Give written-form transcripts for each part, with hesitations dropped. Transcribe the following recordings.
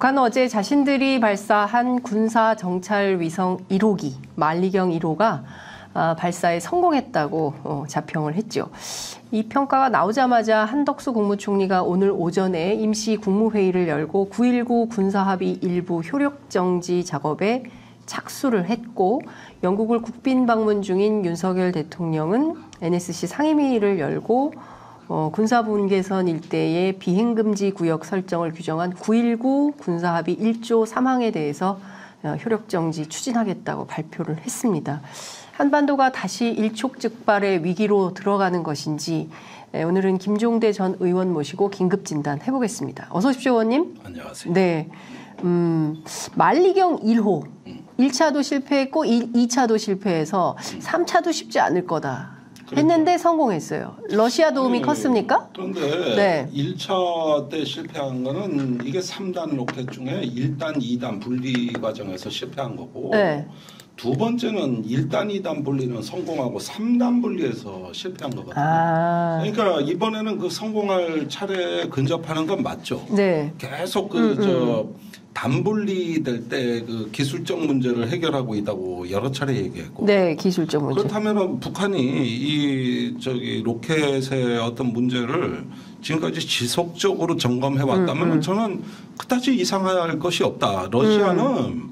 북한은 어제 자신들이 발사한 군사 정찰 위성 1호기 만리경 1호가 발사에 성공했다고 자평을 했죠. 이 평가가 나오자마자 한덕수 국무총리가 오늘 오전에 임시 국무회의를 열고 9.19 군사합의 일부 효력정지 작업에 착수를 했고, 영국을 국빈 방문 중인 윤석열 대통령은 NSC 상임위를 열고 군사분계선 일대의 비행금지 구역 설정을 규정한 9.19 군사합의 1조 3항에 대해서 효력정지 추진하겠다고 발표를 했습니다. 한반도가 다시 일촉즉발의 위기로 들어가는 것인지 오늘은 김종대 전 의원 모시고 긴급진단 해보겠습니다. 어서 오십시오, 의원님. 안녕하세요. 네, 만리경 1호 1차도 실패했고 2차도 실패해서 3차도 쉽지 않을 거다 했는데 성공했어요. 러시아 도움이 컸습니까? 그런데 네. 1차 때 실패한 거는 이게 3단 로켓 중에 1단, 2단 분리 과정에서 실패한 거고, 네. 두 번째는 1단, 2단 분리는 성공하고 3단 분리에서 실패한 거거든요. 그러니까 이번에는 그 성공할 차례에 근접하는 건 맞죠. 네. 계속 단분리 될 때 그 기술적 문제를 해결하고 있다고 여러 차례 얘기했고. 네, 기술적 문제. 그렇다면은 북한이 이 로켓의 어떤 문제를 지금까지 지속적으로 점검해 왔다면 저는 그다지 이상할 것이 없다. 러시아는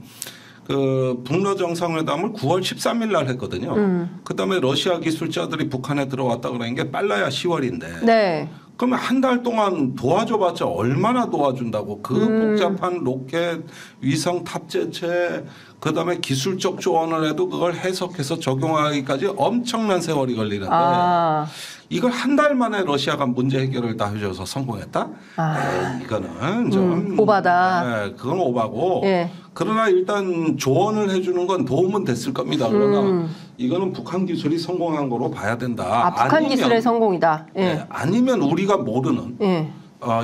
그 북러 정상회담을 9월 13일 날 했거든요. 그다음에 러시아 기술자들이 북한에 들어왔다 그러는 게 빨라야 10월인데. 네. 그러면 한 달 동안 도와줘봤자 얼마나 도와준다고. 그 복잡한 로켓, 위성 탑재체, 그다음에 기술적 조언을 해도 그걸 해석해서 적용하기까지 엄청난 세월이 걸리는데 이걸 한 달 만에 러시아가 문제 해결을 다 해줘서 성공했다? 이거는 좀 오바다. 네, 그건 오바고. 예. 그러나 일단 조언을 해주는 건 도움은 됐을 겁니다. 그러나 이거는 북한 기술이 성공한 거로 봐야 된다. 북한 아니면, 기술의 성공이다. 예. 네, 아니면 우리가 모르는 예.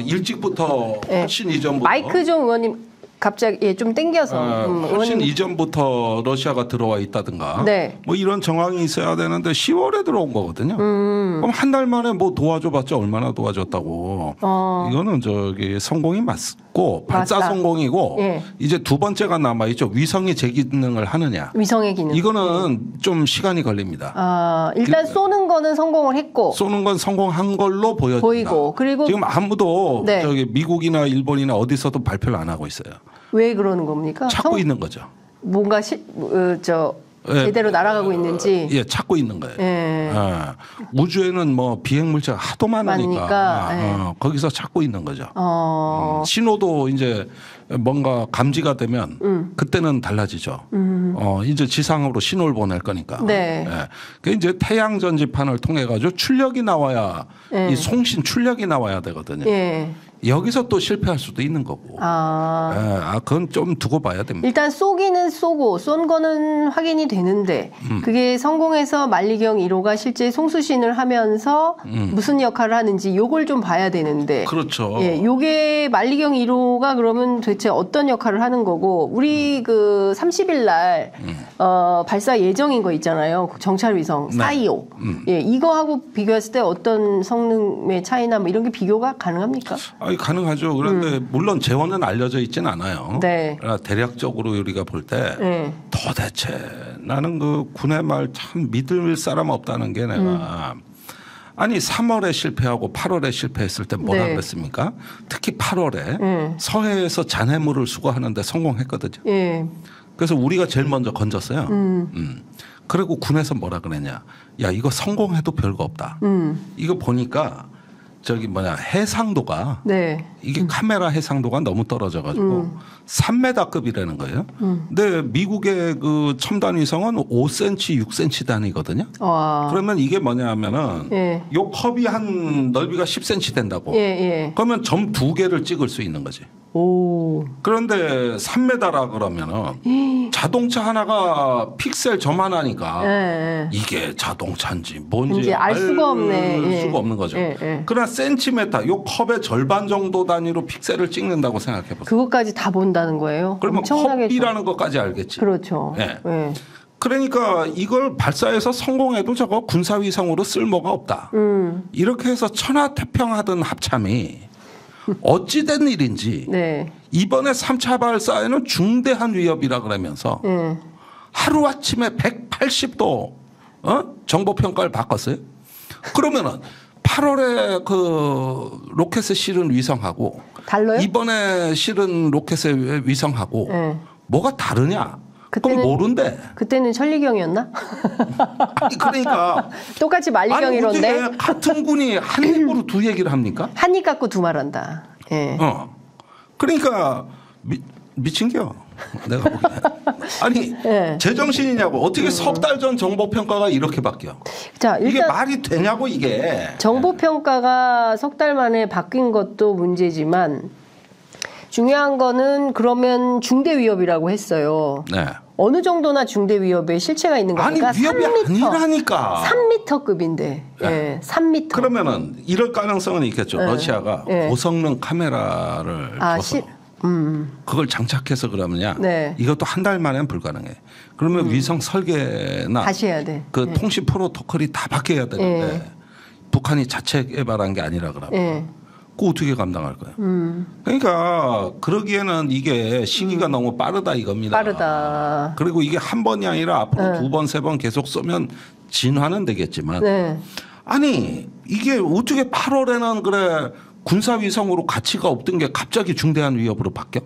일찍부터 훨씬 이전부터 마이크 좀 의원님 갑자기 좀 땡겨서 훨씬 이전부터 러시아가 들어와 있다든가 네. 뭐 이런 정황이 있어야 되는데 10월에 들어온 거거든요. 그럼 한 달 만에 뭐 도와줘봤자 얼마나 도와줬다고. 이거는 성공이 맞고 발사 맞다. 성공이고 예. 이제 두 번째가 남아 있죠. 위성이 제 기능을 하느냐. 위성의 기능. 이거는 좀 시간이 걸립니다. 일단 쏘는 거는 성공을 했고 쏘는 건 성공한 걸로 보이고 그리고 지금 아무도 네. 미국이나 일본이나 어디서도 발표를 안 하고 있어요. 왜 그러는 겁니까? 찾고 있는 거죠. 뭔가 제대로 날아가고 있는지. 예, 찾고 있는 거예요. 예. 우주에는 뭐 비행 물체가 하도 많으니까 거기서 찾고 있는 거죠. 신호도 이제 뭔가 감지가 되면 그때는 달라지죠. 이제 지상으로 신호를 보낼 거니까. 네. 예. 그 이제 태양 전지판을 통해 가지고 출력이 나와야 이 송신 출력이 나와야 되거든요. 예. 여기서 또 실패할 수도 있는 거고. 그건 좀 두고 봐야 됩니다. 일단 쏘기는 쏘고 쏜 거는 확인이 되는데 그게 성공해서 만리경 1호가 실제 송수신을 하면서 무슨 역할을 하는지 요걸 좀 봐야 되는데. 그렇죠. 예, 요게 만리경 1호가 그러면 도대체 어떤 역할을 하는 거고 우리 그 30일 날 발사 예정인 거 있잖아요. 정찰 위성 425. 예, 이거하고 비교했을 때 어떤 성능의 차이나 뭐 이런 게 비교가 가능합니까? 가능하죠. 그런데 물론 재원은 알려져 있지는 않아요. 네. 그러나 대략적으로 우리가 볼 때 도대체 나는 그 군의 말 참 믿을 사람 없다는 게 내가 아니 3월에 실패하고 8월에 실패했을 때 뭐라 그랬습니까? 특히 8월에 서해에서 잔해물을 수거하는데 성공했거든요. 예. 그래서 우리가 제일 먼저 건졌어요. 그리고 군에서 뭐라 그랬냐? 야 이거 성공해도 별거 없다. 이거 보니까 해상도가 이게 카메라 해상도가 너무 떨어져가지고 3m급이라는 거예요. 근데 미국의 그 첨단 위성은 5cm, 6cm 단위거든요. 그러면 이게 뭐냐면은 요 컵이 한 넓이가 10cm 된다고. 그러면 점 2개를 찍을 수 있는 거지. 그런데 3m라 그러면은 자동차 하나가 픽셀 점 하나니까 이게 자동차인지 뭔지 알 수가 없네. 수가 없는 거죠. 그러나 센티미터, 요 컵의 절반 정도 단위로 픽셀을 찍는다고 생각해 보세요. 그것까지 다 본다는 거예요? 그러면 컵이라는 것까지 알겠지. 그렇죠. 그러니까 이걸 발사해서 성공해도 저거 군사위성으로 쓸모가 없다. 이렇게 해서 천하태평하던 합참이 어찌된 일인지 이번에 3차 발사에는 중대한 위협이라 그러면서 하루아침에 180도 정보 평가를 바꿨어요. 그러면은 8월에 그 로켓에 실은 위성하고 달라요? 이번에 실은 로켓의 위성하고 뭐가 다르냐? 그럼 모른대. 그때는 천리경이었나? 아니 그러니까 똑같이 말리경이론데. 아니 어떻게 같은 군이 한 입으로 두 얘기를 합니까? 한 입 갖고 두 말 한다. 예. 그러니까 미친겨. 내가 보기엔. 아니 제정신이냐고. 어떻게 석 달 전 정보평가가 이렇게 바뀌어. 자, 일단 이게 말이 되냐고 이게. 정보평가가 석 달 만에 바뀐 것도 문제지만 중요한 거는 그러면 중대 위협이라고 했어요. 네. 어느 정도나 중대 위협의 실체가 있는 겁니까? 아니 위협이 3m, 아니라니까. 3m급인데. 네. 예, 3m. 그러면은 이럴 가능성은 있겠죠. 러시아가 고성능 카메라를 줘서 그걸 장착해서 그러면야 이것도 한 달 만에는 불가능해. 그러면 위성 설계나 다시 해야 돼. 그 통신 프로토콜이 다 바뀌어야 되는데 북한이 자체 개발한 게 아니라 그러면 그거 어떻게 감당할 거예요? 그러니까 그러기에는 이게 시기가 너무 빠르다 이겁니다. 빠르다. 그리고 이게 한 번이 아니라 앞으로 두 번, 세 번 계속 쏘면 진화는 되겠지만 아니 이게 어떻게 8월에는 그래 군사위성으로 가치가 없던 게 갑자기 중대한 위협으로 바뀌어?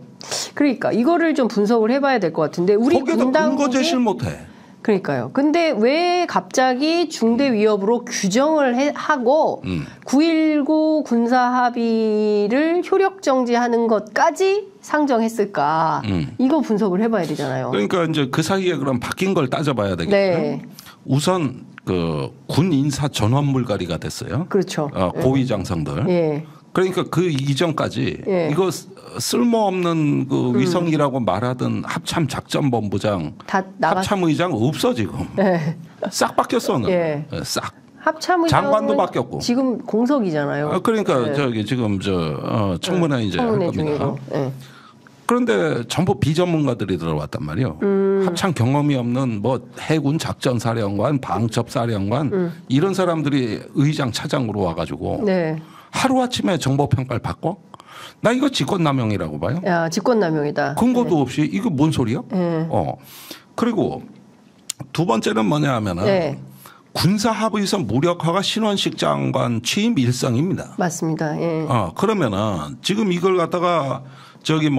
그러니까 이거를 좀 분석을 해봐야 될 것 같은데 우리 거기에다 근거 제시를 못해. 그러니까요. 근데 왜 갑자기 중대 위협으로 규정을 하고 9.19 군사 합의를 효력 정지하는 것까지 상정했을까? 이거 분석을 해봐야 되잖아요. 그러니까 이제 그 사이에 그럼 바뀐 걸 따져봐야 되겠죠. 우선 그 군 인사 전원 물갈이가 됐어요. 그렇죠. 고위 장성들. 그러니까 그 이전까지 이거 쓸모없는 그 위성이라고 말하던 합참 작전본부장, 합참의장 없어 지금. 싹 바뀌었어. 싹. 장관도 바뀌었고. 지금 공석이잖아요. 그러니까 저기 지금 청문회 이제 할 겁니다. 그런데 전부 비전문가들이 들어왔단 말이에요. 합참 경험이 없는 뭐 해군 작전사령관, 방첩사령관 이런 사람들이 의장 차장으로 와가지고 하루아침에 정보평가를 바꿔? 나 이거 직권남용이라고 봐요. 야, 직권남용이다. 근거도 없이 이거 뭔 소리야? 그리고 두 번째는 뭐냐 하면은 군사합의선 무력화가 신원식 장관 취임 일성입니다. 맞습니다. 그러면은 지금 이걸 갖다가 저기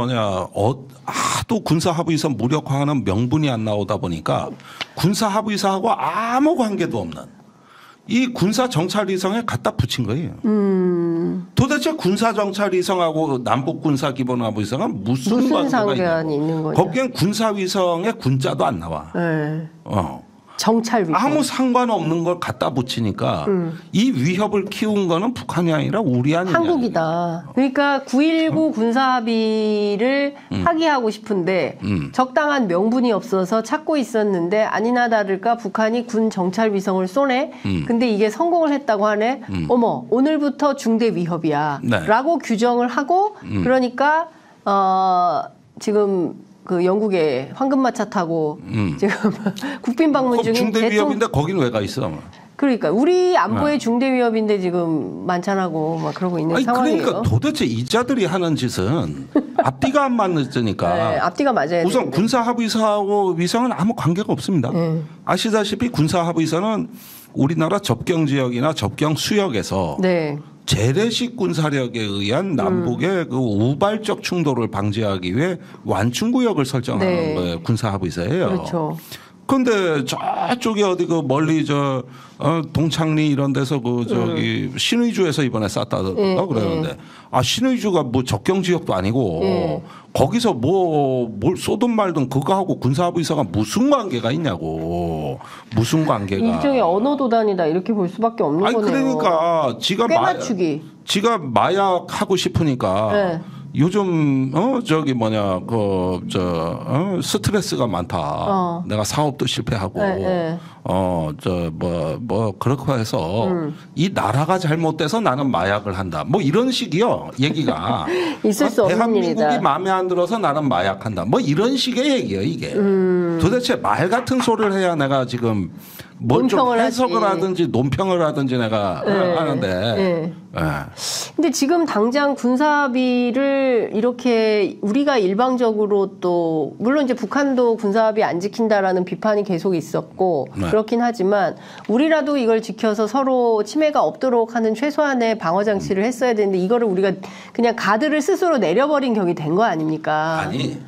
하도 군사합의선 무력화하는 명분이 안 나오다 보니까 군사합의사하고 아무 관계도 없는 이 군사정찰위성에 갖다 붙인 거예요. 도대체 군사정찰위성하고 남북군사기본합의성은 무슨 관계가 있는 거죠? 거기엔 군사위성의 군자도 안 나와. 정찰위성. 아무 상관없는 걸 갖다 붙이니까 이 위협을 키운 거는 북한이 아니라 우리 아니냐. 한국이다. 그러니까 9.19 군사합의를 파기하고 싶은데 적당한 명분이 없어서 찾고 있었는데 아니나 다를까 북한이 군 정찰위성을 쏘네. 근데 이게 성공을 했다고 하네. 어머 오늘부터 중대 위협이야. 라고 규정을 하고 그러니까 지금 그 영국에 황금마차 타고 지금 국빈 방문 중인 중대 위협인데 거기는 왜 가 있어? 그러니까 우리 안보의 중대 위협인데 지금 만찬하고 막 그러고 있는 상황이에요. 그러니까 도대체 이자들이 하는 짓은 앞뒤가 안 맞으니까. 앞뒤가 맞아야 우선 군사합의사하고 위성은 아무 관계가 없습니다. 아시다시피 군사합의사는 우리나라 접경 지역이나 접경 수역에서 재래식 군사력에 의한 남북의 그 우발적 충돌을 방지하기 위해 완충구역을 설정하는 거예요. 군사합의사예요. 그렇죠. 그런데 저쪽에 어디 그 멀리 동창리 이런 데서 그 저기 신의주에서 이번에 쐈다던가 그러는데 신의주가 뭐 접경 지역도 아니고 거기서 뭘 쏘든 말든 그거하고 군사합의사가 무슨 관계가 있냐고. 무슨 관계가. 일종의 언어 도단이다 이렇게 볼 수밖에 없는 거네요. 그러니까 지가 마약 하고 싶으니까 요즘 스트레스가 많다. 내가 사업도 실패하고 그렇게 해서 이 나라가 잘못돼서 나는 마약을 한다. 뭐 이런 식이요 얘기가. 있을 수 없는 대한민국이 일이다. 마음에 안 들어서 나는 마약한다. 뭐 이런 식의 얘기예요 이게. 도대체 말 같은 소리를 해야 내가 지금 뭘 좀 논평을 해석을 하지. 하든지 논평을 하든지 내가 하는데. 네. 근데 지금 당장 군사합의를 이렇게 우리가 일방적으로 또 물론 이제 북한도 군사합의 안 지킨다라는 비판이 계속 있었고 네. 그렇긴 하지만 우리라도 이걸 지켜서 서로 침해가 없도록 하는 최소한의 방어 장치를 했어야 되는데 이거를 우리가 그냥 가드를 스스로 내려버린 격이 된 거 아닙니까? 아니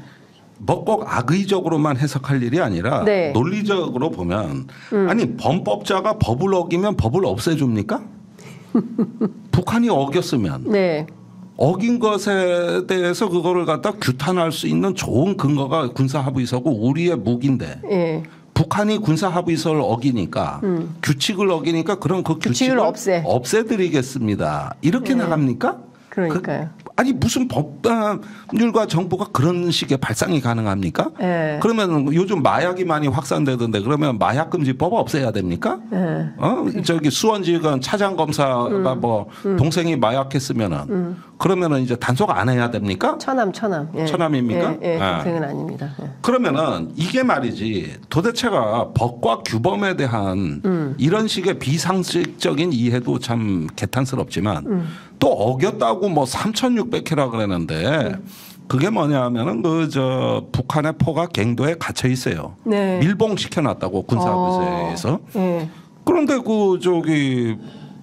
뭐 꼭 악의적으로만 해석할 일이 아니라 네. 논리적으로 보면 아니 범법자가 법을 어기면 법을 없애줍니까? 북한이 어겼으면 네. 어긴 것에 대해서 그거를 갖다 규탄할 수 있는 좋은 근거가 군사합의서고 우리의 무기인데 예. 북한이 군사합의서를 어기니까 규칙을 어기니까 그럼 그 규칙을 없애드리겠습니다. 이렇게 나갑니까? 그러니까요. 아니 무슨 법률과 정부가 그런 식의 발상이 가능합니까? 예. 그러면 요즘 마약이 많이 확산되던데 그러면 마약금지법 없애야 됩니까? 예. 저기 수원지검 차장 검사가 뭐 동생이 마약했으면은 그러면은 이제 단속 안 해야 됩니까? 처남. 예. 처남입니까? 예. 동생은 아닙니다. 예. 그러면은 이게 말이지 도대체가 법과 규범에 대한 이런 식의 비상식적인 이해도 참 개탄스럽지만 또 어겼다고 뭐 3,600회라 그랬는데 그게 뭐냐면은 그 저 북한의 포가 갱도에 갇혀 있어요. 네. 밀봉 시켜놨다고 군사부대에서. 예. 그런데 그 저기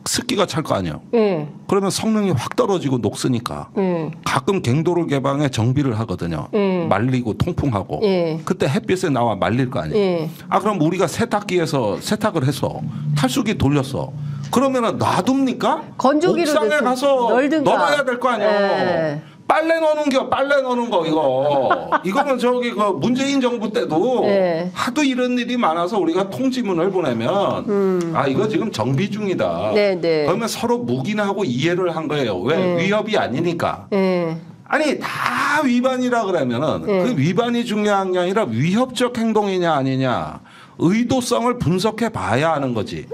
습기가 찰 거 아니에요. 예. 그러면 성능이 확 떨어지고 녹으니까 예. 가끔 갱도를 개방해 정비를 하거든요. 말리고 통풍하고. 예. 그때 햇빛에 나와 말릴 거 아니에요. 예. 아 그럼 우리가 세탁기에서 세탁을 해서 탈수기 돌렸어. 그러면은 놔둡니까? 건조기로 옥상에 됐으면 가서 널든가. 넣어야 될 거 아니에요. 예. 빨래 넣는 거 이거. 이거는 저기 그 문재인 정부 때도 예. 하도 이런 일이 많아서 우리가 통지문을 보내면 아 이거 지금 정비 중이다. 네. 그러면 서로 묵인하고 이해를 한 거예요. 왜 위협이 아니니까. 예. 아니 다 위반이라 그러면은 그 위반이 중요한 게 아니라 위협적 행동이냐 아니냐 의도성을 분석해 봐야 하는 거지.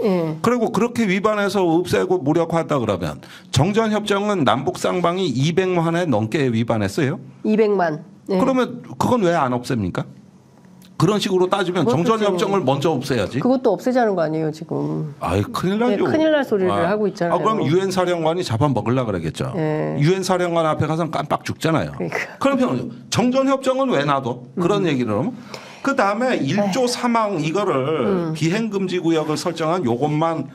그리고 그렇게 위반해서 없애고 무력화한다 그러면 정전협정은 남북 쌍방이 200만 회 넘게 위반했어요. 200만. 예. 그러면 그건 왜 안 없앱니까? 그런 식으로 따지면 정전협정을 먼저 없애야지. 그것도 없애자는 거 아니에요 지금. 아이 큰일 나죠. 네, 큰일 날 소리를 하고 있잖아요. 그럼 유엔 사령관이 잡아먹으려고 그러겠죠. 유엔 사령관 앞에 가서 깜빡 죽잖아요. 그러니까. 그러면 정전협정은 왜 놔둬? 그런 얘기를 하면. 그 다음에 1조 3항 이거를 비행금지구역을 설정한 요것만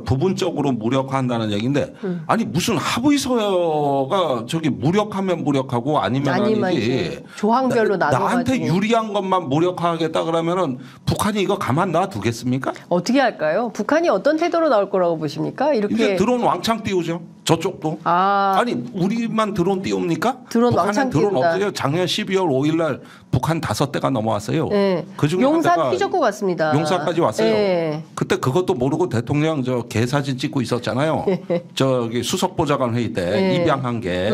부분적으로 무력화한다는 얘기인데 아니 무슨 합의서가 저기 무력하면 무력하고 아니면 아니지 조항별로 나눠가지고 나한테 유리한 것만 무력화하겠다 그러면은 북한이 이거 가만 놔두겠습니까? 어떻게 할까요? 북한이 어떤 태도로 나올 거라고 보십니까? 이렇게 이제 드론 왕창 띄우죠. 저쪽도. 아니 우리만 드론 띄웁니까? 드론 왕창 드론 띄운다. 없어요. 작년 12월 5일 날 북한 5대가 넘어왔어요. 네. 그중에 용산 휘젓고 갔습니다. 용산까지 왔어요. 네. 그때 그것도 모르고 대통령 저 개사진 찍고 있었잖아요. 저기 수석보좌관 회의 때 입양한 게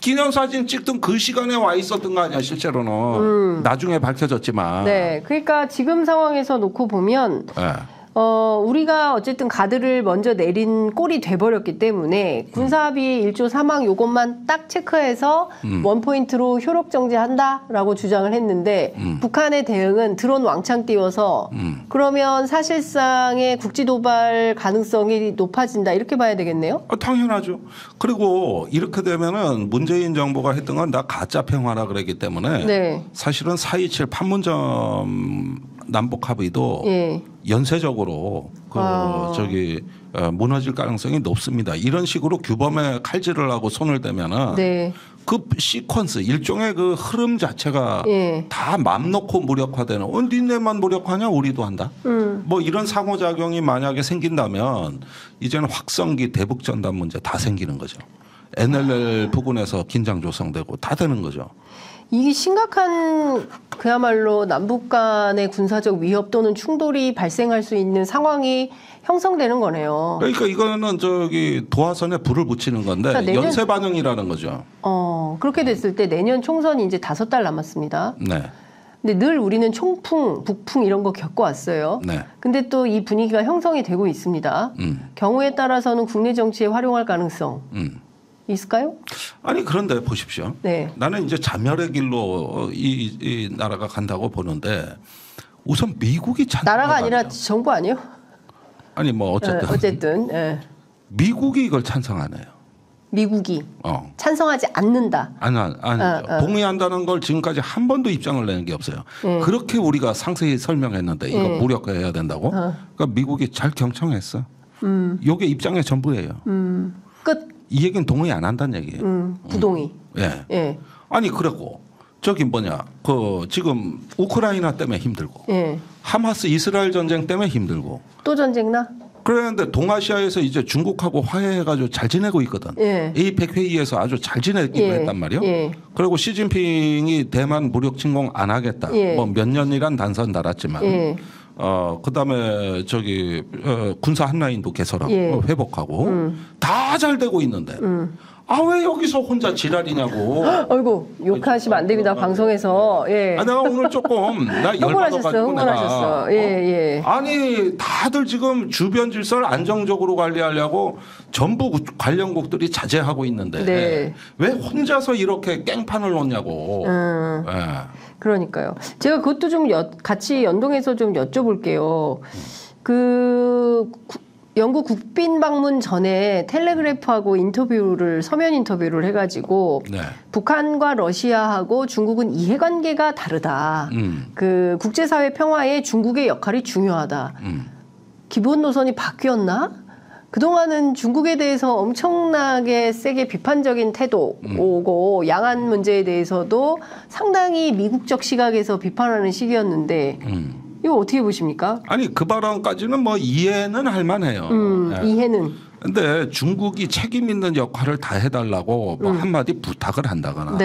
기념사진 찍던 그 시간에 와 있었던 거 아니야 실제로는. 나중에 밝혀졌지만. 네. 그러니까 지금 상황에서 놓고 보면 네. 우리가 어쨌든 가드를 먼저 내린 꼴이 돼버렸기 때문에 군사합의 1조 3항 요것만 딱 체크해서 원포인트로 효력 정지한다라고 주장을 했는데 북한의 대응은 드론 왕창 띄워서 그러면 사실상의 국지도발 가능성이 높아진다 이렇게 봐야 되겠네요. 당연하죠. 그리고 이렇게 되면은 문재인 정부가 했던 건 다 가짜 평화라 그랬기 때문에 네. 사실은 4.27 판문점 남북 합의도 연쇄적으로 저기 무너질 가능성이 높습니다. 이런 식으로 규범에 칼질을 하고 손을 대면은 그 시퀀스 일종의 그 흐름 자체가 다 맘 놓고 무력화되는. 니네만 무력화냐 우리도 한다. 뭐 이런 상호작용이 만약에 생긴다면 이제는 확성기 대북전단 문제 다 생기는 거죠. NLL 부근에서 긴장 조성되고 다 되는 거죠. 이게 심각한 그야말로 남북 간의 군사적 위협 또는 충돌이 발생할 수 있는 상황이 형성되는 거네요. 그러니까 이거는 저기 도화선에 불을 붙이는 건데 그러니까 연쇄 반응이라는 거죠. 그렇게 됐을 때 내년 총선이 이제 5달 남았습니다. 네. 근데 늘 우리는 총풍, 북풍 이런 거 겪어왔어요. 네. 근데 또 이 분위기가 형성이 되고 있습니다. 경우에 따라서는 국내 정치에 활용할 가능성 있을까요? 아니 그런데 보십시오. 네. 나는 이제 자멸의 길로 이 나라가 간다고 보는데 우선 미국이 나라가 아니라 정부 아니에요? 아니 뭐 어쨌든 예. 미국이 이걸 찬성하네요. 미국이 찬성하지 않는다. 동의한다는 걸 지금까지 한 번도 입장을 내는 게 없어요. 그렇게 우리가 상세히 설명했는데 이거 무력화해야 된다고. 그러니까 미국이 잘 경청했어. 이게 입장의 전부예요. 끝. 이 얘기는 동의 안 한다는 얘기예요. 부동의. 예. 예. 아니 그랬고 저기 뭐냐 그 지금 우크라이나 때문에 힘들고 하마스 이스라엘 전쟁 때문에 힘들고 또 전쟁 나? 그런데 동아시아에서 이제 중국하고 화해해가지고 잘 지내고 있거든. 에이펙 회의에서 아주 잘 지내기로 했단 말이요. 그리고 시진핑이 대만 무력 침공 안 하겠다. 뭐 몇 년이란 단선 달았지만. 그다음에 저기 군사 한라인도 개설하고 회복하고 다 잘 되고 있는데 아 왜 여기서 혼자 지랄이냐고. 아이고 욕하시면 안 됩니다 방송에서. 예. 아, 내가 오늘 조금 나 열받아가지고 흥분하셨어. 예. 아니 다들 지금 주변 질서를 안정적으로 관리하려고 전부 관련국들이 자제하고 있는데 왜 혼자서 이렇게 깽판을 놓냐고. 예. 그러니까요. 제가 그것도 좀 같이 연동해서 좀 여쭤볼게요. 영국 국빈 방문 전에 텔레그래프하고 서면 인터뷰를 해가지고 북한과 러시아하고 중국은 이해관계가 다르다. 그 국제사회 평화에 중국의 역할이 중요하다. 기본 노선이 바뀌었나? 그동안은 중국에 대해서 엄청나게 세게 비판적인 태도고 양안 문제에 대해서도 상당히 미국적 시각에서 비판하는 시기였는데 이거 어떻게 보십니까? 아니 그 발언까지는 뭐 이해는 할 만해요. 이해는. 근데 중국이 책임 있는 역할을 다 해달라고 뭐 한마디 부탁을 한다거나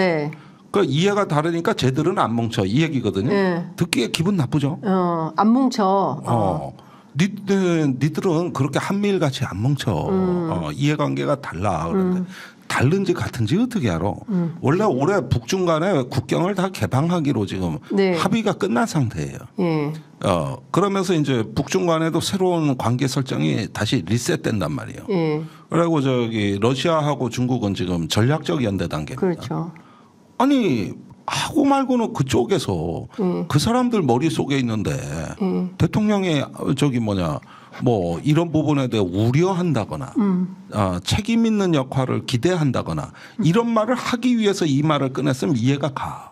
그 이해가 다르니까 쟤들은 안 뭉쳐 이 얘기거든요. 듣기에 기분 나쁘죠. 안 뭉쳐. 니들은 그렇게 한미일같이 안 뭉쳐. 이해관계가 달라. 그런데 다른지 같은지 어떻게 알아? 원래 올해 북중 간에 국경을 다 개방하기로 지금 합의가 끝난 상태예요. 그러면서 이제 북중 간에도 새로운 관계 설정이 다시 리셋된단 말이에요. 그리고 저기 러시아하고 중국은 지금 전략적 연대 단계입니다. 그렇죠. 아니 하고 말고는 그쪽에서 그 사람들 머릿속에 있는데 대통령이 저기 뭐 이런 부분에 대해 우려한다거나 책임 있는 역할을 기대한다거나 이런 말을 하기 위해서 이 말을 꺼냈으면 이해가 가.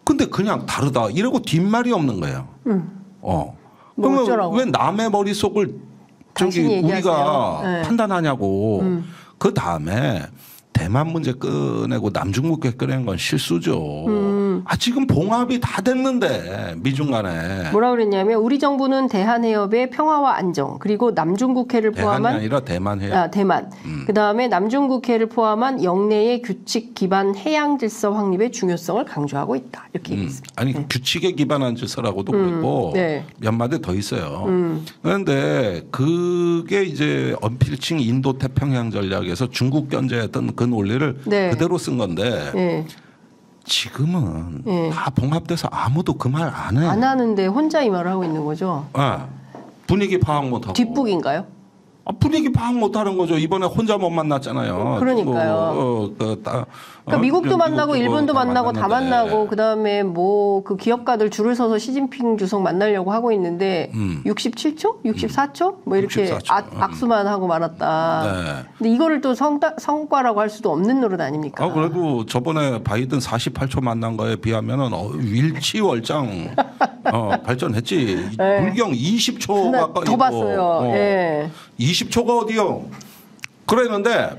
근데 그냥 다르다 이러고 뒷말이 없는 거예요. 그러면 왜 남의 머릿속을 저기 우리가 판단하냐고. 그 다음에 대만 문제 꺼내고 남중국해 꺼낸 건 실수죠. 지금 봉합이 다 됐는데 미중 간에. 뭐라 그랬냐면 우리 정부는 대한해협의 평화와 안정 그리고 남중국해를 포함한 대한이 아니라 대만해협. 대만. 그다음에 남중국해를 포함한 영내의 규칙 기반 해양 질서 확립의 중요성을 강조하고 있다. 이렇게 얘기했습니다. 아니 규칙에 기반한 질서라고도 그랬고 몇 마디 더 있어요. 그런데 그게 이제 언필칭 인도 태평양 전략에서 중국 견제했던 그 논리를 그대로 쓴 건데 지금은 다 봉합돼서 아무도 그 말 안 해. 안 하는데 혼자 이 말을 하고 있는 거죠. 분위기 파악 못 하고. 뒷북인가요? 분위기 파악 못 하는 거죠. 이번에 혼자 못 만났잖아요. 그러니까요. 그러니까 미국도 만나고 일본도 만나고 다 만나고 그다음에 뭐 그 기업가들 줄을 서서 시진핑 주석 만나려고 하고 있는데 67초? 64초? 뭐 이렇게 64초. 악수만 하고 말았다. 근데 이거를 또 성과라고 할 수도 없는 노릇 아닙니까? 그래도 저번에 바이든 48초 만난 거에 비하면은 일치월장 발전했지. 불경 20초 가까이 더 봤어요. 20초가 어디요? 그랬는데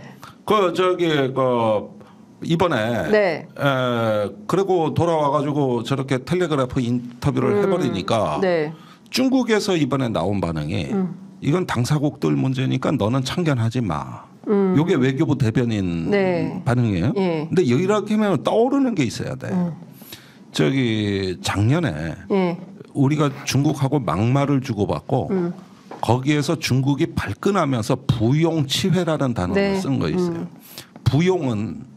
이번에 그리고 돌아와가지고 저렇게 텔레그래프 인터뷰를 해버리니까 중국에서 이번에 나온 반응이 이건 당사국들 문제니까 너는 참견하지 마. 이게 외교부 대변인 반응이에요. 근데 이렇게 하면 떠오르는 게 있어야 돼. 저기 작년에 우리가 중국하고 막말을 주고받고 거기에서 중국이 발끈하면서 부용치회라는 단어를 쓴 거 있어요. 부용은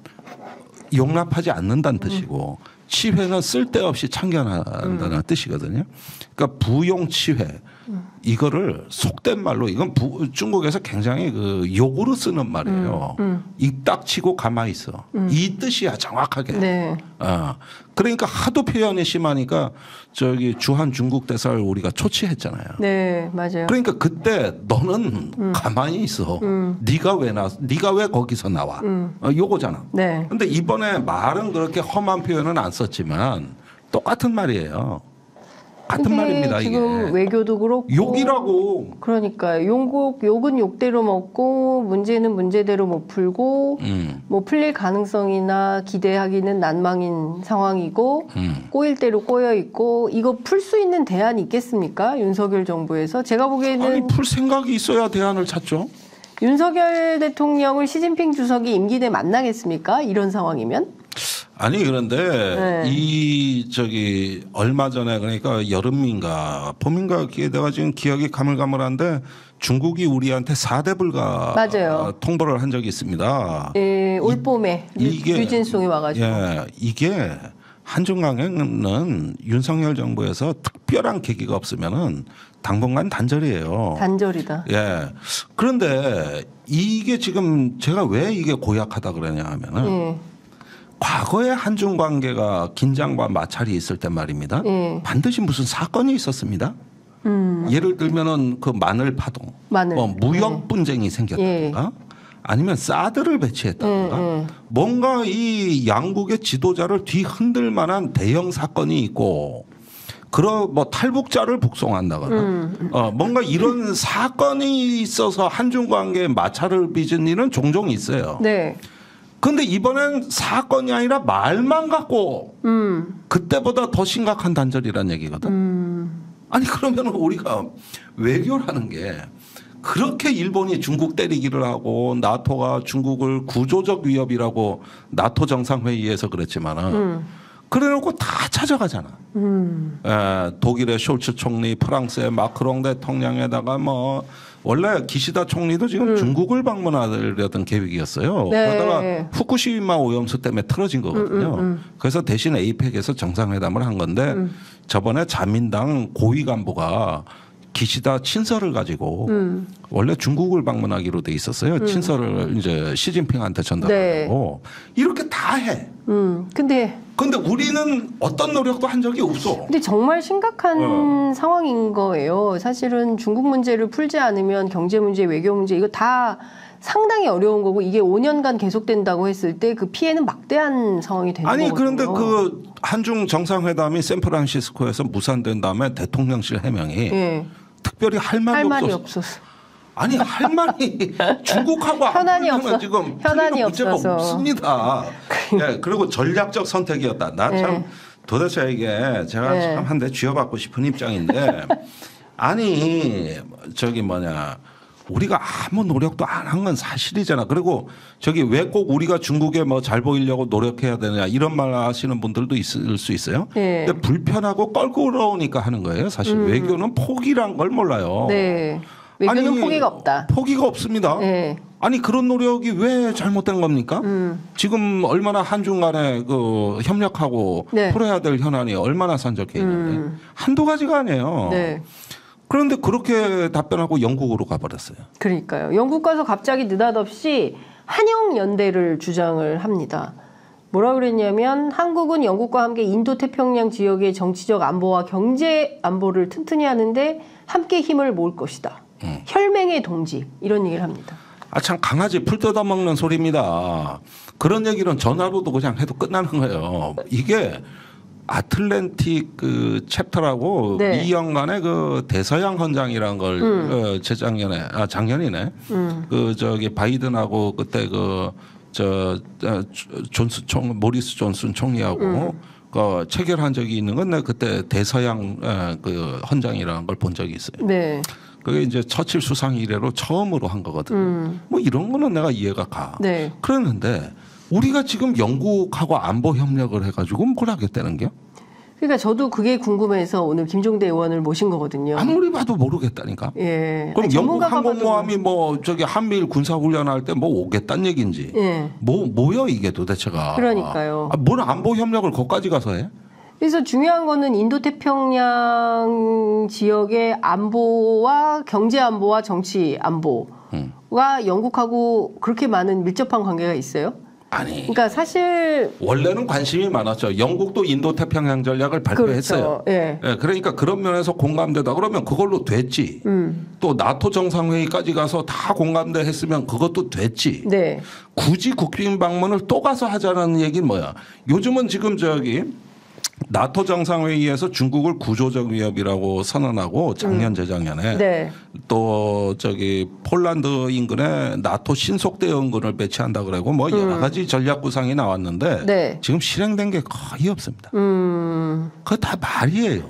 용납하지 않는다는 뜻이고 치회는 쓸데없이 참견한다는 뜻이거든요. 그러니까 부용치회. 이거를 속된 말로 이건 중국에서 굉장히 그 욕으로 쓰는 말이에요. 입 딱 치고 가만히 있어. 이 뜻이야 정확하게. 네. 그러니까 하도 표현이 심하니까 저기 주한 중국 대사를 우리가 초치했잖아요. 네, 맞아요. 그러니까 그때 너는 가만히 있어. 네가 왜 거기서 나와? 요거잖아. 네. 근데 이번에 말은 그렇게 험한 표현은 안 썼지만 똑같은 말이에요. 같은 말입니다. 지금 이게. 외교도 그렇고 욕이라고. 그러니까 욕은 욕대로 먹고 문제는 문제대로 못 풀고 뭐 풀릴 가능성이나 기대하기는 난망인 상황이고 꼬일 대로 꼬여 있고 이거 풀 수 있는 대안이 있겠습니까? 윤석열 정부에서 제가 보기에는 아니 풀 생각이 있어야 대안을 찾죠. 윤석열 대통령을 시진핑 주석이 임기 내 만나겠습니까? 이런 상황이면? 아니 그런데 네. 이 저기 얼마 전에 그러니까 여름인가 봄인가 내가 지금 기억이 가물가물한데 중국이 우리한테 4대 불가 맞아요. 통보를 한 적이 있습니다. 예, 올 봄에 류진송이 와가지고. 예, 이게 한중강에는 윤석열 정부에서 특별한 계기가 없으면은 당분간 단절이에요. 단절이다. 예. 그런데 이게 지금 제가 왜 이게 고약하다 그러냐 하면은 예. 과거에 한중 관계가 긴장과 마찰이 있을 때 말입니다. 반드시 무슨 사건이 있었습니다. 예를 들면은 그 마늘 파동, 뭐 무역 분쟁이 생겼다든가, 아니면 사드를 배치했다든가, 뭔가 이 양국의 지도자를 뒤흔들 만한 대형 사건이 있고, 뭐 탈북자를 북송한다거나, 뭔가 이런 사건이 있어서 한중 관계에 마찰을 빚은 일은 종종 있어요. 네. 근데 이번엔 사건이 아니라 말만 갖고 그때보다 더 심각한 단절이란 얘기거든. 아니 그러면 우리가 외교라는 게 그렇게 일본이 중국 때리기를 하고 나토가 중국을 구조적 위협이라고 나토 정상회의에서 그랬지만은 그래놓고 다 찾아가잖아. 독일의 숄츠 총리, 프랑스의 마크롱 대통령에다가 뭐 원래 기시다 총리도 지금 중국을 방문하려던 계획이었어요. 네. 그러다가 후쿠시마 오염수 때문에 틀어진 거거든요. 그래서 대신 에이펙에서 정상회담을 한 건데 저번에 자민당 고위 간부가 기시다 친서를 가지고 원래 중국을 방문하기로 돼 있었어요. 친서를 이제 시진핑한테 전달하고 이렇게 다 해. 근데 우리는 어떤 노력도 한 적이 없어. 근데 정말 심각한 상황인 거예요. 사실은 중국 문제를 풀지 않으면 경제 문제, 외교 문제 이거 다 상당히 어려운 거고 이게 5년간 계속된다고 했을 때 그 피해는 막대한 상황이 되는 거거든요. 아니 그런데 그 한중 정상회담이 샌프란시스코에서 무산된 다음에 대통령실 해명이 특별히 할 말이 없었어. 아니 할 말이 중국하고 현안이 없어. 지금 현안이 문제가 없어서. 없습니다. 예, 그리고 전략적 선택이었다. 나 참 도대체 이게 제가 참 한 대 쥐어받고 싶은 입장인데 아니 저기 뭐냐 우리가 아무 노력도 안 한 건 사실이잖아. 그리고 저기 왜 꼭 우리가 중국에 뭐 잘 보이려고 노력해야 되냐 이런 말 하시는 분들도 있을 수 있어요. 근데 불편하고 껄끄러우니까 하는 거예요. 사실 외교는 포기란 걸 몰라요. 네. 외교는 아니, 포기가 없다. 포기가 없습니다. 아니 그런 노력이 왜 잘못된 겁니까? 지금 얼마나 한중 간에 그 협력하고 풀어야 될 현안이 얼마나 산적해 있는데 한두 가지가 아니에요. 그런데 그렇게 답변하고 영국으로 가버렸어요. 그러니까요. 영국 가서 갑자기 느닷없이 한영연대를 주장을 합니다. 뭐라 그랬냐면 한국은 영국과 함께 인도태평양 지역의 정치적 안보와 경제 안보를 튼튼히 하는데 함께 힘을 모을 것이다. 혈맹의 동지 이런 얘기를 합니다. 아 참 강아지 풀 뜯어먹는 소리입니다. 그런 얘기는 전화로도 그냥 해도 끝나는 거예요. 이게 아틀랜틱 그 챕터라고 미연간의 그 대서양 헌장이란 걸 작년이네. 그 저기 바이든하고 그때 모리스 존슨 총리하고 그 체결한 적이 있는 건 내가 그때 대서양 그 헌장이라는 걸 본 적이 있어요. 그게 이제 처칠 수상 이래로 처음으로 한 거거든요. 뭐 이런 거는 내가 이해가 가. 그랬는데 우리가 지금 영국하고 안보 협력을 해가지고 뭘 하겠다는 게? 그러니까 저도 그게 궁금해서 오늘 김종대 의원을 모신 거거든요. 아무리 봐도 모르겠다니까. 그럼 영국 항공모함이 뭐 저기 한미일 군사훈련할 때 뭐 오겠다는 얘기인지. 뭐요 이게 도대체가. 그러니까요. 뭘 안보 협력을 거기까지 가서 해? 그래서 중요한 거는 인도태평양 지역의 안보와 경제 안보와 정치 안보가 영국하고 그렇게 많은 밀접한 관계가 있어요? 아니. 그러니까 사실 원래는 관심이 많았죠. 영국도 인도태평양 전략을 발표했어요. 그렇죠. 예. 예, 그러니까 그런 면에서 공감되다 그러면 그걸로 됐지. 또 나토 정상회의까지 가서 다 공감대 했으면 그것도 됐지. 네. 굳이 국빈 방문을 또 가서 하자는 얘기는 뭐야. 요즘은 지금 저기 나토 정상회의에서 중국을 구조적 위협이라고 선언하고 작년 재작년에 네. 또 저기 폴란드 인근에 나토 신속 대응군을 배치한다 그러고 뭐 여러 가지 전략 구상이 나왔는데 네. 지금 실행된 게 거의 없습니다. 그거 다 말이에요.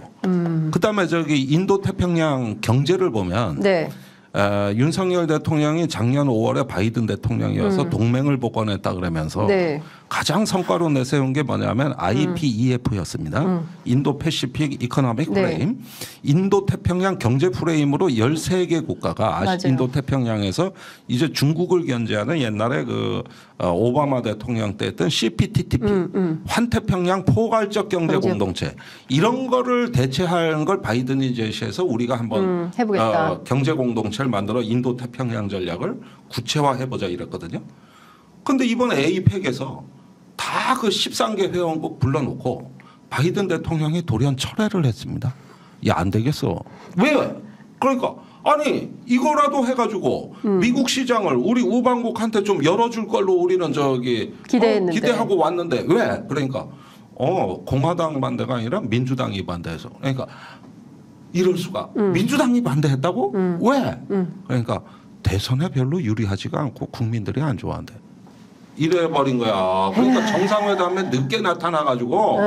그다음에 저기 인도 태평양 경제를 보면 네. 윤석열 대통령이 작년 5월에 바이든 대통령이어서 동맹을 복원했다 그러면서 네. 가장 성과로 내세운 게 뭐냐면 IPEF였습니다. 인도 패시픽 이코노믹 프레임. 네. 인도 태평양 경제 프레임으로 13개 국가가 인도 태평양에서 이제 중국을 견제하는 옛날에 그 오바마 대통령 때 했던 CPTPP 환태평양 포괄적 경제 공동체 이런 거를 대체하는 걸 바이든이 제시해서 우리가 한번 해보겠다. 경제 공동체를 만들어 인도 태평양 전략을 구체화해 보자 이랬거든요. 근데 이번 APEC에서 다 그 13개 회원국 불러놓고 바이든 대통령이 돌연 철회를 했습니다. 야, 안 되겠어. 왜? 그러니까 아니 이거라도 해가지고 미국 시장을 우리 우방국한테 좀 열어줄 걸로 우리는 저기 기대하고 왔는데 왜? 그러니까 공화당 반대가 아니라 민주당이 반대해서 그러니까 이럴 수가 민주당이 반대했다고? 왜? 그러니까 대선에 별로 유리하지가 않고 국민들이 안 좋아한대. 이래버린 거야. 그러니까 정상회담에 늦게 나타나가지고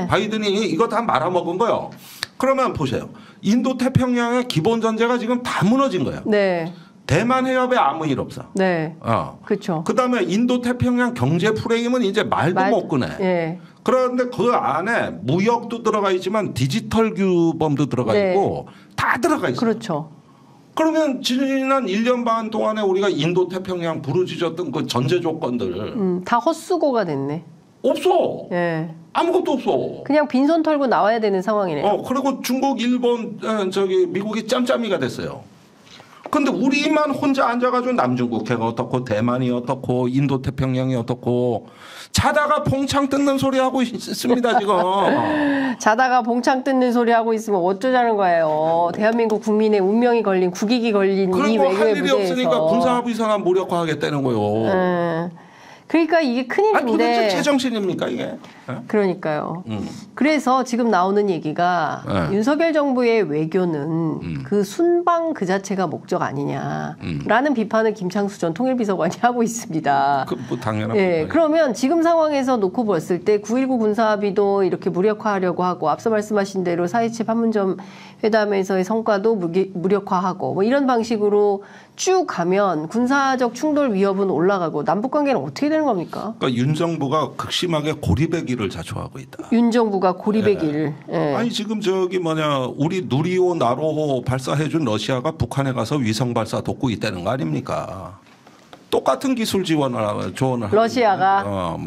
바이든이 이거 다 말아먹은 거예요. 그러면 보세요. 인도 태평양의 기본 전제가 지금 다 무너진 거예요. 네. 대만 해협에 아무 일 없어. 네. 그렇죠. 그다음에 인도 태평양 경제 프레임은 이제 말도 못 꺼내. 예. 그런데 그 안에 무역도 들어가 있지만 디지털 규범도 들어가 있고 다 들어가 있어요. 그렇죠. 그러면 지난 1년 반 동안에 우리가 인도 태평양 부르짖었던 그 전제 조건들 다 헛수고가 됐네. 없어. 예. 아무것도 없어. 그냥 빈손 털고 나와야 되는 상황이네요. 그리고 중국, 일본, 미국이 짬짬이가 됐어요. 근데 우리만 혼자 앉아가지고 남중국해가 어떻고 대만이 어떻고 인도 태평양이 어떻고 자다가 봉창 뜯는 소리 하고 있습니다 지금. 자다가 봉창 뜯는 소리 하고 있으면 어쩌자는 거예요. 대한민국 국민의 운명이 걸린 국익이 걸린 이 외교의 할 일이 무대에서. 없으니까 군사합의선을 무력화하겠다는 거요. 그러니까 이게 큰일인데. 도대체 제정신입니까 이게? 그러니까요. 그래서 지금 나오는 얘기가 윤석열 정부의 외교는 그 순방 그 자체가 목적 아니냐라는 비판을 김창수 전 통일비서관이 하고 있습니다. 뭐 당연한 예, 그러면 지금 상황에서 놓고 봤을 때 9.19 군사합의도 이렇게 무력화하려고 하고 앞서 말씀하신 대로 4.27 판문점 회담에서의 성과도 무력화하고 뭐 이런 방식으로 쭉 가면 군사적 충돌 위협은 올라가고 남북관계는 어떻게 되는 겁니까? 그러니까 윤 정부가 극심하게 고립의 길을 자초하고 있다. 윤 정부가 고립의 길. 아니 지금 우리 누리호 나로호 발사해준 러시아가 북한에 가서 위성 발사 돕고 있다는 거 아닙니까? 똑같은 기술 조언을 러시아가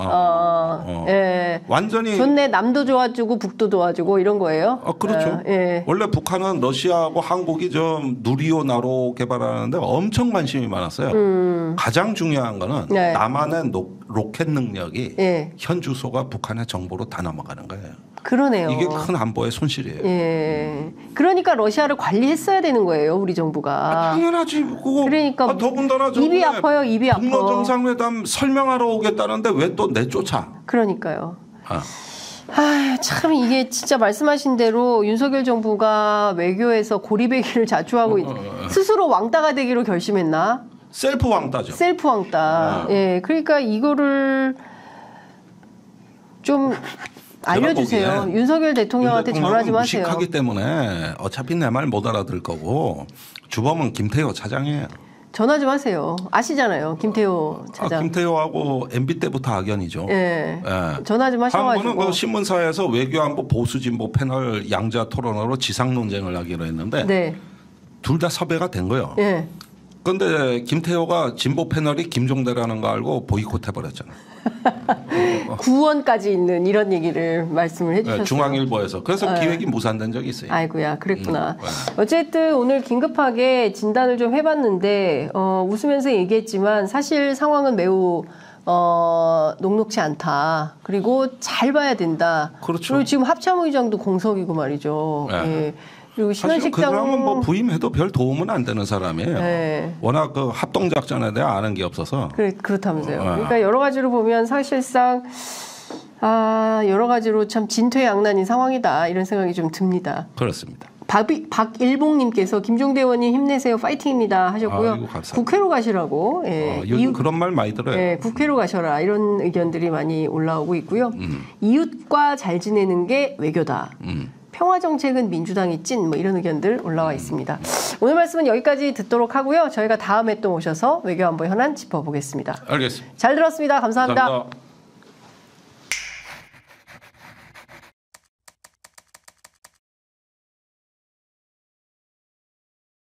예. 완전히 좋네. 남도 도와주고 북도 도와주고 이런 거예요. 그렇죠. 원래 북한은 러시아하고 한국이 좀 누리호 나로 개발하는데 엄청 관심이 많았어요. 가장 중요한 거는 남한의 로켓 능력이 현 주소가 북한의 정보로 다 넘어가는 거예요. 그러네요. 이게 큰 안보의 손실이에요. 그러니까 러시아를 관리했어야 되는 거예요, 우리 정부가. 당연하지. 그러니까 더군다나 입이 아파요, 입이 아파. 북러 정상회담 설명하러 오겠다는데 왜 또 내쫓아? 그러니까요. 참 이게 진짜 말씀하신 대로 윤석열 정부가 외교에서 고립의 길을 자초하고 스스로 왕따가 되기로 결심했나? 셀프 왕따죠. 셀프 왕따. 그러니까 이거를 좀 알려주세요. 윤석열 대통령한테 전화 좀 하세요. 무식하기 때문에 어차피 내 말 못 알아들 거고 주범은 김태호 차장이에요. 전화 좀 하세요. 아시잖아요. 김태호 차장. 김태호하고 MB 때부터 악연이죠. 전화 좀 하셔가지고. 한번은 그 신문사에서 외교안보 보수진보 패널 양자 토론으로 지상 논쟁을 하기로 했는데 둘 다 섭외가 된 거예요. 그런데 김태호가 진보 패널이 김종대라는 거 알고 보이콧 해버렸잖아. 구원까지 있는 이런 얘기를 말씀을 해주셨어요. 네, 중앙일보에서. 그래서 기획이 무산된 적이 있어요. 아이고야, 그랬구나. 어쨌든 오늘 긴급하게 진단을 좀 해봤는데 웃으면서 얘기했지만 사실 상황은 매우 녹록지 않다. 그리고 잘 봐야 된다. 그렇죠. 그리고 지금 합참의장도 공석이고 말이죠. 네. 예. 그리고 사실 그 신원식장 사람은 뭐 부임해도 별 도움은 안 되는 사람이에요. 네. 워낙 그 합동작전에 대해 아는 게 없어서. 그렇다면서요. 그러니까 여러 가지로 보면 사실상 여러 가지로 참 진퇴양난인 상황이다 이런 생각이 좀 듭니다. 그렇습니다. 박일봉님께서 김종대 의원님 힘내세요, 파이팅입니다 하셨고요. 아이고, 감사합니다. 국회로 가시라고. 예. 요즘 그런 말 많이 들어요. 예, 국회로 가셔라 이런 의견들이 많이 올라오고 있고요. 이웃과 잘 지내는 게 외교다. 평화 정책은 민주당이 찐, 뭐 이런 의견들 올라와 있습니다. 오늘 말씀은 여기까지 듣도록 하고요. 저희가 다음에 또 오셔서 외교안보 현안 짚어보겠습니다. 알겠습니다. 잘 들었습니다. 감사합니다. 감사합니다.